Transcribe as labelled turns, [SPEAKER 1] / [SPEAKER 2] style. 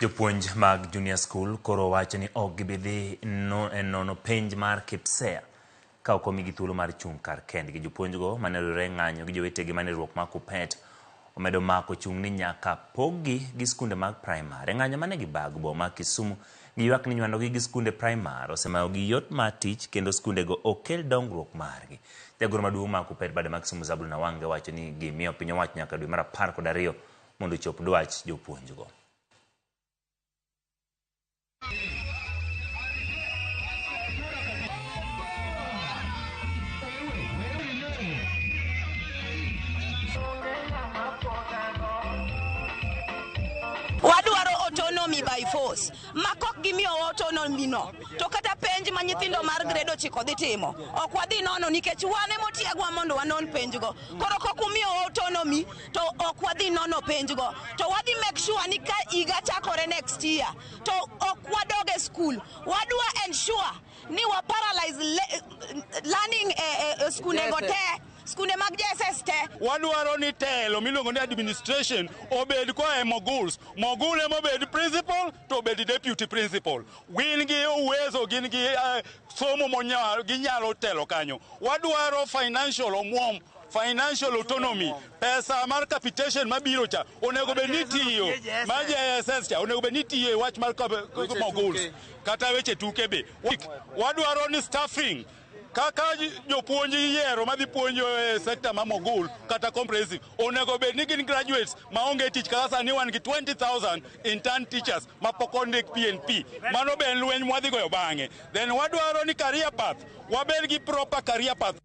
[SPEAKER 1] Jopuonj mag Junior School koro wacho ni ok gibidhi nono penj mar KPSEA ka ok omigi thuolo mar chung' kar kendgi. Jopuonjgo mane riwore ng'anyo gi jowetegi mane riwruok mar KUPPET omedo mako chung' ni nyaka poggi gi skunde mag primary. Ng'anyo mane gibago boma Kisumu giywak ni nywando gi skunde primary osemayo gi yot mar tich kendo skundego okel dongruok margi. Jagoro maduong' mar KUPPET bade mag Kisumu Zabulon Nawange wacho ni gimiyo piny owacho nyaka dwe mar 12 mondo ochop dwach jopuonjgo.
[SPEAKER 2] Wadwaro autonomy by force. Makok gimiyo autonomy no. To kata penj ma nyithindo mar grade 9 dhi timo. Ok wadhi nono nikech wane motiegwa mondo wanon penjgo. Koro kok umiyo autonomy to ok wadhi nono penjgo. To wadhi make sure ni ka iga chakore next year. To ok wadoge school. Wadwa ensure ni wa paralyze learning skunde gote. Skunde mag JSS te.
[SPEAKER 3] Wadwaro ni telo miluongo ni administration obed ko e moguls. Mogul ema obed principal to obed deputy principal. Gin gi uwezo, gin gi somo monyalo ginyalo telo kanyo. Wadwaro financial omwom, financial autonomy. Pesa mar capitation mabiro cha onego bed ni tiyo ma JSS cha onego bed ni tiyo e wach mar moguls kata weche tuke be. Wadwaro ni staffing kaka jopuonj yiero madhi puonjo e sector ma mogul kata comprehensive onego bed ni gin graduates maonge tich kaka sani wan gi 20,000 intern teachers ma pok ondik PNP. Mano be en lweny mwadhi goyo bang'e. Then wadwaro ni career path wabed gi proper career path.